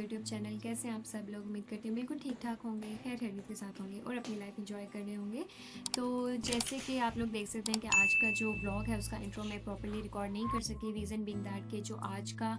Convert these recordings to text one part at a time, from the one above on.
YouTube channel. कैसे हैं आप सब लोग? उम्मीद करती हूँ बिल्कुल ठीक ठाक होंगे, खैर खैरियत के साथ होंगे और अपनी लाइफ इंजॉय कर रहे होंगे। तो जैसे कि आप लोग देख सकते हैं कि आज का जो व्लॉग है उसका इंट्रो मैं प्रॉपर्ली रिकॉर्ड नहीं कर सकी। रीज़न बीइंग दैट कि जो आज का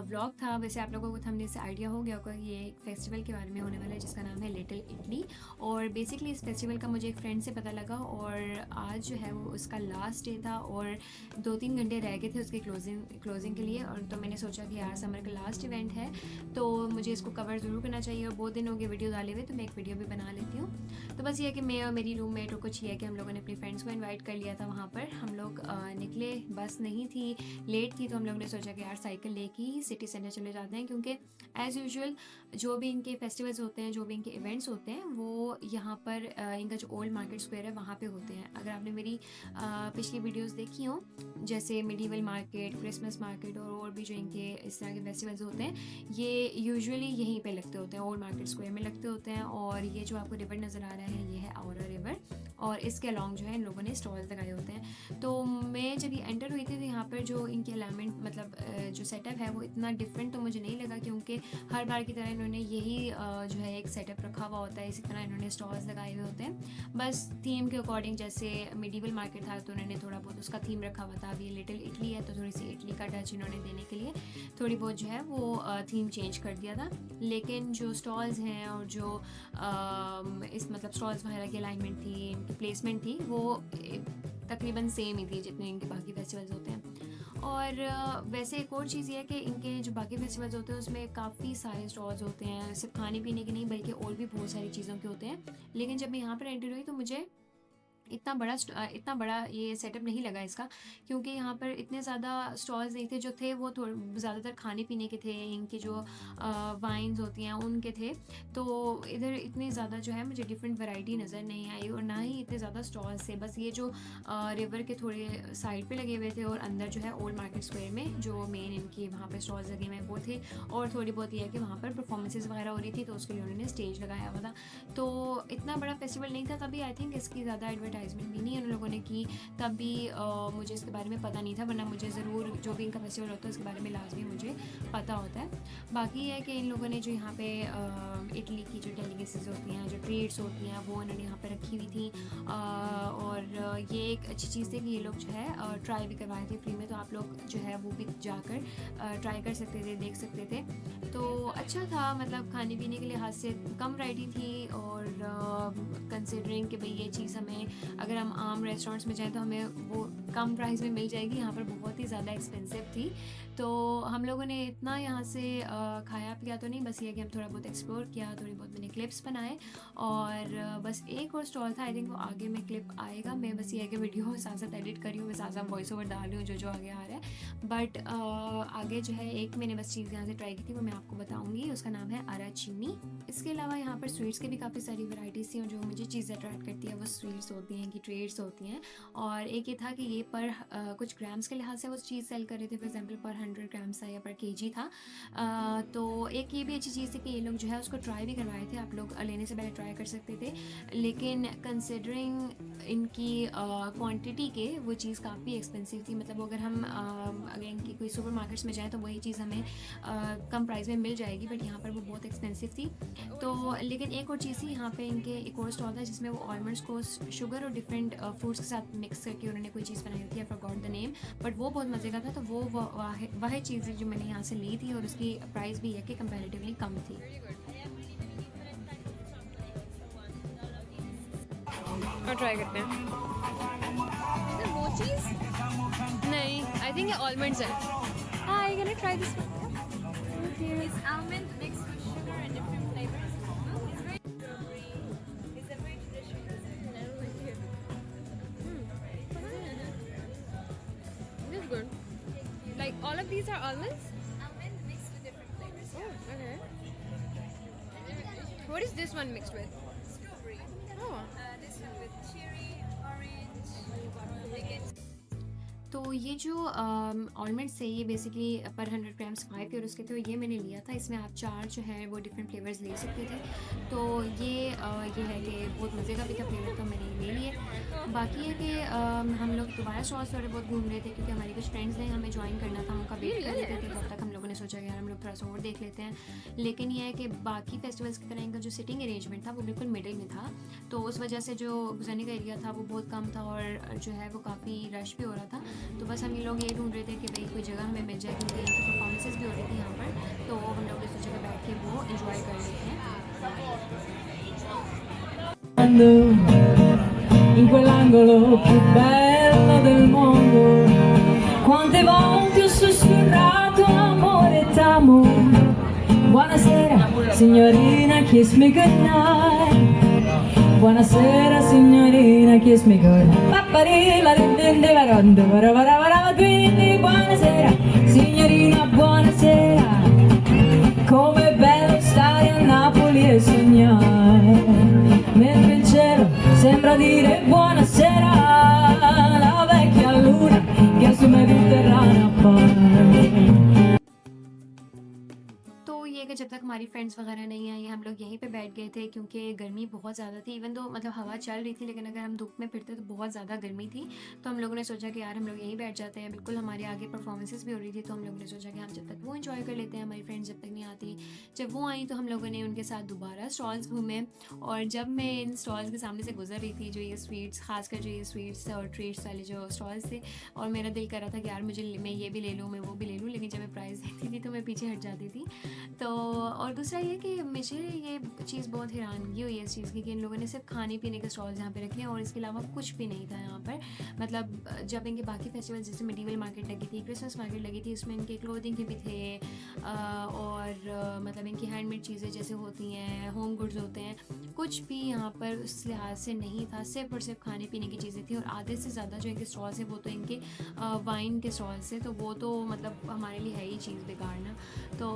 व्लॉग था, वैसे आप लोगों को थंबनेल से आइडिया हो गया होगा, ये एक फेस्टिवल के बारे में होने वाला है जिसका नाम है लिटिल इटली। और बेसिकली इस फेस्टिवल का मुझे एक फ्रेंड से पता लगा और आज जो है वो उसका लास्ट डे था और 2-3 घंटे रह गए थे उसकी क्लोजिंग के लिए। और तो मैंने सोचा कि यार समर का लास्ट इवेंट है तो मुझे इसको कवर ज़रूर करना चाहिए, और बहुत दिन हो गए वीडियो डाले हुए, तो मैं एक वीडियो भी बना लेती हूँ। तो बस ये है कि मैं और मेरी रूममेट और कुछ ये है कि हम लोगों ने अपनी फ्रेंड्स को इनवाइट कर लिया था वहाँ पर। हम लोग निकले, बस नहीं थी, लेट थी, तो हम लोगों ने सोचा कि यार साइकिल लेके ही सिटी सेंटर चले जाते हैं, क्योंकि एज़ यूजुअल जो भी इनके फेस्टिवल्स होते हैं, जो भी इनके इवेंट्स होते हैं, वो यहाँ पर इनका जो ओल्ड मार्केट स्क्वायर है वहाँ पे होते हैं। अगर आपने मेरी पिछली वीडियोस देखी हो, जैसे मिडीवल मार्केट, क्रिसमस मार्केट और भी जो इनके इस तरह के फेस्टिवल्स होते हैं, ये यूजुअली यहीं पे लगते होते हैं, ओल्ड मार्केट स्क्वायर में लगते होते हैं। और ये जो आपको रिवर नज़र आ रहा है, ये है औरा रिवर, और इसके अलॉन्ग जो है इन लोगों ने स्टॉल्स लगाए होते हैं। तो मैं जब ये एंटर हुई थी तो यहाँ पर जो इनके एलिमेंट मतलब जो सेटअप है वो इतना डिफरेंट तो मुझे नहीं लगा, क्योंकि हर बार की तरह इन्होंने यही जो है एक सेटअप रखा हुआ होता है, इसी तरह इन्होंने स्टॉल्स लगाए हुए होते हैं। बस थीम के अकॉर्डिंग, जैसे मिडीवल मार्केट था तो उन्होंने थोड़ा बहुत उसका थीम रखा हुआ था। अब ये लिटिल इटली है तो थोड़ी सी इटली का टच इन्होंने देने के लिए थोड़ी बहुत जो है वो थीम चेंज कर दिया था। लेकिन जो स्टॉल्स हैं और जो इस मतलब स्टॉल्स वगैरह की अलाइनमेंट थी, इनकी प्लेसमेंट थी, वो तकरीबन सेम ही थी जितने इनके बाकी फेस्टिवल्स होते हैं। और वैसे एक और चीज़ ये है कि इनके जो बाकी फेस्टिवल्स होते हैं उसमें काफ़ी सारे स्टॉल्स होते हैं, सिर्फ खाने पीने के नहीं बल्कि और भी बहुत सारी चीज़ों के होते हैं। लेकिन जब मैं यहाँ पर एंटर हुई तो मुझे इतना बड़ा ये सेटअप नहीं लगा इसका, क्योंकि यहाँ पर इतने ज़्यादा स्टॉल्स नहीं थे। जो थे वो थोड़े ज़्यादातर खाने पीने के थे, इनकी जो वाइन्स होती हैं उनके थे। तो इधर इतनी ज़्यादा जो है मुझे डिफरेंट वैरायटी नज़र नहीं आई, और ना ही इतने ज़्यादा स्टॉल्स थे। बस ये जो रिवर के थोड़े साइड पे लगे हुए थे और अंदर जो है ओल्ड मार्केट स्क्वायर में जो मेन इनकी वहाँ पर स्टॉल्स लगे हुए हैं वो थे। और थोड़ी बहुत ये है कि वहाँ पर परफॉर्मेंसेज वगैरह हो रही थी तो उसके लिए उन्होंने स्टेज लगाया हुआ था। तो इतना बड़ा फेस्टिवल नहीं था, तभी आई थिंक इसकी ज़्यादा एडवर्टाइजमेंट भी नहीं उन लोगों ने की, तभी मुझे इसके बारे में पता नहीं था, वरना मुझे ज़रूर जो भी इनका फेस्टिवल होता है उसके बारे में लाजमी मुझे पता होता है। बाकी है कि इन लोगों ने जो यहाँ पे इटली की जो डेलीकेसीज होती हैं, जो ट्रेड्स होती हैं, वो उन्होंने यहाँ पे रखी हुई थी। और ये एक अच्छी चीज़ थी कि ये लोग जो है ट्राई भी करवाए थे फ्री में, तो आप लोग जो है वो भी जाकर ट्राई कर सकते थे, देख सकते थे। तो अच्छा था, मतलब खाने पीने के लिहाज से कम वैरायटी थी, और कंसिडरिंग कि भाई ये चीज़ हमें अगर हम आम रेस्टोरेंट्स में जाएं तो हमें वो कम प्राइस में मिल जाएगी, यहाँ पर बहुत ही ज़्यादा एक्सपेंसिव थी। तो हम लोगों ने इतना यहाँ से खाया पिया तो नहीं, बस ये कि हम थोड़ा बहुत एक्सप्लोर किया, थोड़ी बहुत मैंने क्लिप्स बनाए। और बस एक और स्टॉल था, आई थिंक वो आगे में क्लिप आएगा। मैं बस ये है कि वीडियो साथ साथ एडिट करी हूँ, मैं साथ साथ वॉइस ओवर डाल रही हूँ जो आगे आ रहा है। बट आगे जो है एक मैंने बस चीज़ यहाँ से ट्राई की थी, वो मैं आपको बताऊँगी, उसका नाम है अराचीनी। इसके अलावा यहाँ पर स्वीट्स की भी काफ़ी सारी वैराइटीज़ थी, और जो मुझे चीज़ अट्रैक्ट करती है वो स्वीट्स होती हैं कि ट्रेड्स होती हैं। और एक ये था कि ये पर कुछ ग्राम्स के लिहाज से वो चीज़ सेल कर रहे थे, फॉर एग्जांपल पर 100 ग्राम्स था या पर केजी था। तो एक ये भी अच्छी चीज़ थी कि ये लोग जो है उसको ट्राई भी करवाए थे, आप लोग लेने से पहले ट्राई कर सकते थे। लेकिन कंसिडरिंग इनकी क्वांटिटी के वो चीज़ काफ़ी एक्सपेंसिव थी। मतलब अगर हम अगर इनकी कोई सुपर मार्केट्स में जाएँ तो वही चीज़ हमें कम प्राइस में मिल जाएगी, बट यहाँ पर वो बहुत एक्सपेंसिव थी। तो लेकिन एक और चीज़ थी, यहाँ पे इनके एक और स्टॉल था जिसमें वो आलमंड्स को शुगर और डिफरेंट फ्रूट्स के साथ मिक्स करके उन्होंने कोई चीज़ बनाई होती है, I forgot the name, but वो बहुत मज़े का था। तो वो वह चीज़ जो मैंने यहाँ से ली थी, और उसकी प्राइस भी है कि कंपैरेटिवली कम थी। और ट्राई करते हैं। वो चीज नहीं, आई थिंक ये आलमंड्स है। हाँ, I can try this. is almond mixed with sugar and different flavors. It's very strawberry. It's a very traditional. I don't like it. This is good. Like all of these are almonds? Almond mixed with different flavors. Oh, okay. What is this one mixed with? Strawberry. Oh. This one with cherry, orange, biggest. तो तो ये जो almonds है ये basically पर 100 grams 5 euros के थे, और ये मैंने लिया था। इसमें आप 4 जो है वो डिफरेंट फ्लेवर्स ले सकते थे। तो ये है कि बहुत मज़े का भी था फ्लेवर, तो मैंने ये ले लिए। बाकी है कि हम लोग दोबारा स्टॉल्स थोड़े बहुत घूम रहे थे, क्योंकि हमारे कुछ फ्रेंड्स ने हमें ज्वाइन करना था, उनका वेट कर रहे थे। तो तब तक हम लोगों ने सोचा कि यार हम लोग थोड़ा सा और देख लेते हैं। लेकिन ये है कि बाकी फेस्टिवल्स की तरह इनका जो सिटिंग अरेंजमेंट था वो बिल्कुल मिडिल में था, तो उस वजह से जो गुजरने का एरिया था वो बहुत कम था, और जो है वो काफ़ी रश भी हो रहा था। तो बस हम ये लोग ये ढूंढ रहे थे कि भाई कोई जगह हमें मिल जाए, क्योंकि इनकी परफॉर्मेंसेज भी हो रही थी यहाँ पर। तो हम लोग ने सोचा कि बैठ के वो इंजॉय कर लेते हैं। In quell'angolo più bello del mondo, quante volte ho sussurrato amore t'amo. Buonasera signorina, kiss me goodnight. Buonasera signorina, kiss me goodnight. Papparilla dinde varondo quindi buonasera signorina, buonasera. Com'è bello stare a Napoli e sognare, mentre il cielo sembra dire buonasera, la vecchia luna che su me verrà a appare. तो ये कि जब तक हमारी friends वगैरह नहीं आई, हम लोग यहीं पे बैठ गए थे, क्योंकि गर्मी बहुत ज़्यादा थी। इवन तो मतलब हवा चल रही थी, लेकिन अगर हम धूप में फिरते तो बहुत ज़्यादा गर्मी थी। तो हम लोगों ने सोचा कि यार हम लोग यहीं बैठ जाते हैं। बिल्कुल हमारे आगे परफॉर्मेंसेस भी हो रही थी, तो हम लोगों ने सोचा कि हम जब तक वो इन्जॉय कर लेते हैं, हमारी फ्रेंड्स जब तक नहीं आती। जब वो आई तो हम लोगों ने उनके साथ दोबारा स्टॉल्स घूमे, और जब मैं इन स्टॉल्स के सामने से गुजर रही थी, जो ये स्वीट्स, खासकर जो ये स्वीट्स और ट्रीट्स वाले जो स्टॉल्स थे, और मेरा दिल कर रहा था कि यार मैं ये भी ले लूँ, मैं वो भी ले लूँ, लेकिन जब मैं प्राइस देखती थी तो मैं पीछे हट जाती थी। तो और दूसरा ये कि मुझे ये चीज़ बहुत हैरानगी हुई है इस चीज़ की कि इन लोगों ने सिर्फ खाने पीने के स्टॉल्स यहाँ पे रखे हैं, और इसके अलावा कुछ भी नहीं था यहाँ पर। मतलब जब इनके बाकी फेस्टिवल जैसे मिडीवल मार्केट लगी थी, क्रिसमस मार्केट लगी थी, उसमें इनके क्लोथिंग के भी थे, और मतलब इनकी हैंडमेड चीज़ें जैसे होती हैं, होम गुड्स होते हैं, कुछ भी यहाँ पर उस लिहाज से नहीं था। सिर्फ और सिर्फ खाने पीने की चीज़ें थी, और आधे से ज़्यादा जो इनके स्टॉल्स हैं वो तो इनके वाइन के स्टॉल्स हैं। तो वो तो मतलब हमारे लिए है ही चीज़ बेकार ना। तो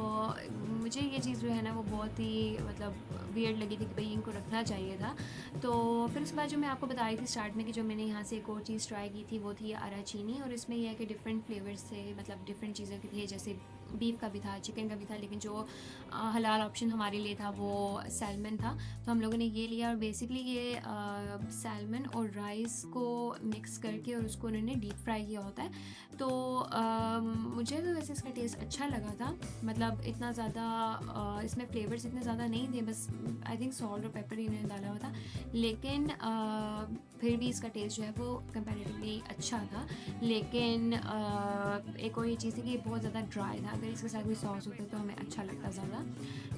मुझे ये चीज़ जो है ना वो बहुत ही मतलब वियर्ड लगी थी कि भाई इनको रखना चाहिए था। तो फिर उसके बाद जो मैं आपको बता रही थी स्टार्ट में कि जो मैंने यहाँ से एक और चीज़ ट्राई की थी वो थी अराचीनी, और इसमें यह है कि डिफरेंट फ्लेवर्स थे, मतलब डिफरेंट चीज़ें थे, जैसे बीफ का भी था, चिकन का भी था, लेकिन जो हलाल ऑप्शन हमारे लिए था वो सैल्मन था। तो हम लोगों ने ये लिया, और बेसिकली ये सैल्मन और राइस को मिक्स करके और उसको उन्होंने डीप फ्राई किया होता है। तो मुझे तो वैसे इसका टेस्ट अच्छा लगा था, मतलब इतना ज़्यादा इसमें फ्लेवर्स इतने ज़्यादा नहीं थे, बस आई थिंक सॉल्ट और पेपर ही इन्होंने डाला हुआ था, लेकिन फिर भी इसका टेस्ट जो है वो कंपैरेटिवली अच्छा था। लेकिन एक और ये चीज़ थी कि ये बहुत ज़्यादा ड्राई था, अगर इसके साथ कोई सॉस होता तो हमें अच्छा लगता ज़्यादा।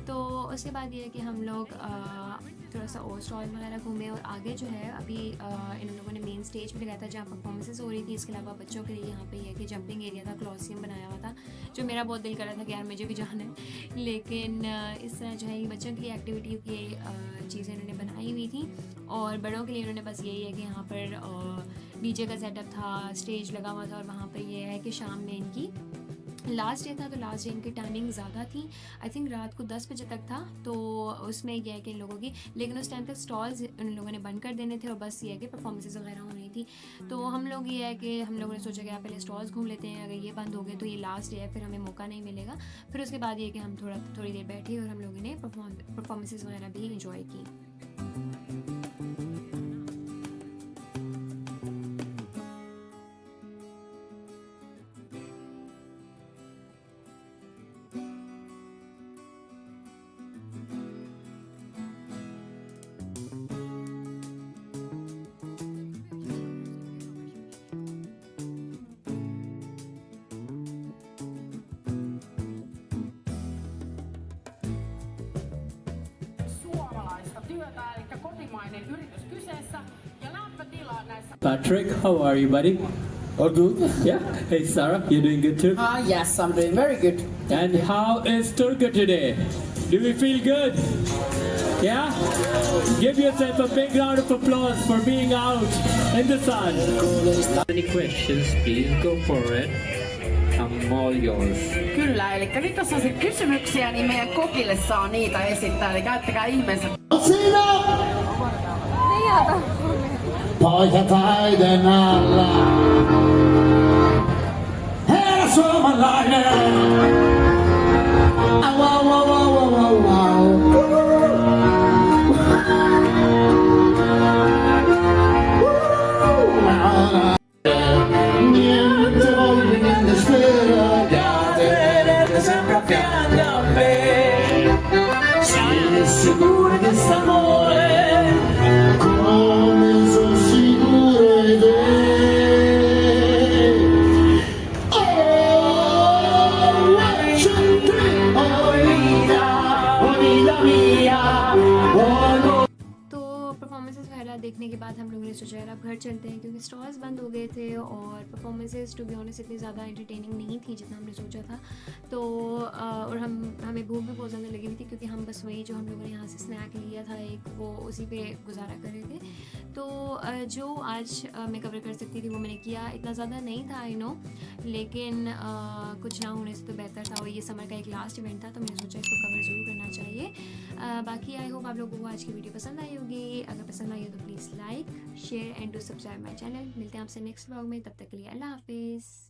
तो उसके बाद ये है कि हम लोग थोड़ा सा और स्टॉल वगैरह घूमे, और आगे जो है अभी इन लोगों ने मेन स्टेज भी लगाया था जहाँ परफॉर्मेंसेस हो रही थी। इसके अलावा बच्चों के लिए यहाँ पे ये कि जंपिंग एरिया था, क्लॉसियम बनाया हुआ था, जो मेरा बहुत दिल कर रहा था कि यार मुझे भी जाना है। लेकिन इस तरह जो है बच्चों के लिए एक्टिविटी की चीज़ें इन्होंने बनाई हुई थी, और बड़ों के लिए इन्होंने बस यही है कि यहाँ पर डीजे का सेटअप था, स्टेज लगा हुआ था, और वहाँ पर ये है कि शाम में इनकी लास्ट डे था, तो लास्ट डे इनकी टाइमिंग ज़्यादा थी, आई थिंक रात को 10 बजे तक था। तो उसमें यह है कि इन लोगों की, लेकिन उस टाइम तक स्टॉल्स उन लोगों ने बंद कर देने थे, और बस ये है कि परफॉर्मेंसेस वगैरह हो रही थी। तो हम लोग ये है कि हम लोगों ने सोचा कि आप पहले स्टॉल्स घूम लेते हैं, अगर ये बंद हो गए तो ये लास्ट डे है, फिर हमें मौका नहीं मिलेगा। फिर उसके बाद ये कि हम थोड़ी देर बैठे और हम लोगों ने परफॉर्मेंसेस वगैरह भी इंजॉय की। Suomalaista työtä, eli kotimainen yritys kyseessä. Ja lämpötila näissä... Patrick, how are you, buddy? All good? Yeah. Hey, Sarah, you doing good too? Yes, I'm doing very good. And how is Turku today? Do we feel good? Yeah? Give yourself a big round of applause for being out in the sun. Any questions, please go for it. I'm all yours. Kyllä, eli nyt jos on kysymyksiä, niin meidän kokille saa niitä esittää, eli käyttäkää ihmeessä. Siinä! Poika taiden alla. Wow, wow, wow, wow, wow, wow. Niente voglio, niente spero, che sempre a fianco a me. Sei sicuro di quest'amore, come sono sicuro di te. Oh, one, two, three, oh vida mia, oh no. तो performances वगैरह देखने के बाद हम लोगों ने सोचा यार अब घर चलते हैं, क्योंकि स्टॉल्स बंद हो गए थे और परफॉर्मेंसेस टू बी ऑनेस्ट इतनी ज़्यादा एंटरटेनिंग नहीं थी जितना हमने सोचा था। तो और हमें भूख भी बहुत ज़्यादा लगी हुई थी, क्योंकि हम बस वही जो हम लोगों ने यहाँ से स्नैक लिया था एक, वो उसी पे गुजारा कर रहे थे। तो जो आज मैं कवर कर सकती थी वो मैंने किया। इतना ज़्यादा नहीं था आई नो, लेकिन कुछ ना होने से तो बेहतर था। और ये समर का एक लास्ट इवेंट था, तो मैंने सोचा इसको कवर ज़रूर करना चाहिए। बाकी आई होप आप लोगों को आज की वीडियो पसंद आई होगी। अगर पसंद आई हो तो please like share and to subscribe my channel. मिलते हैं आपसे नेक्स्ट व्लॉग में, तब तक के लिए अल्लाह हाफिज़।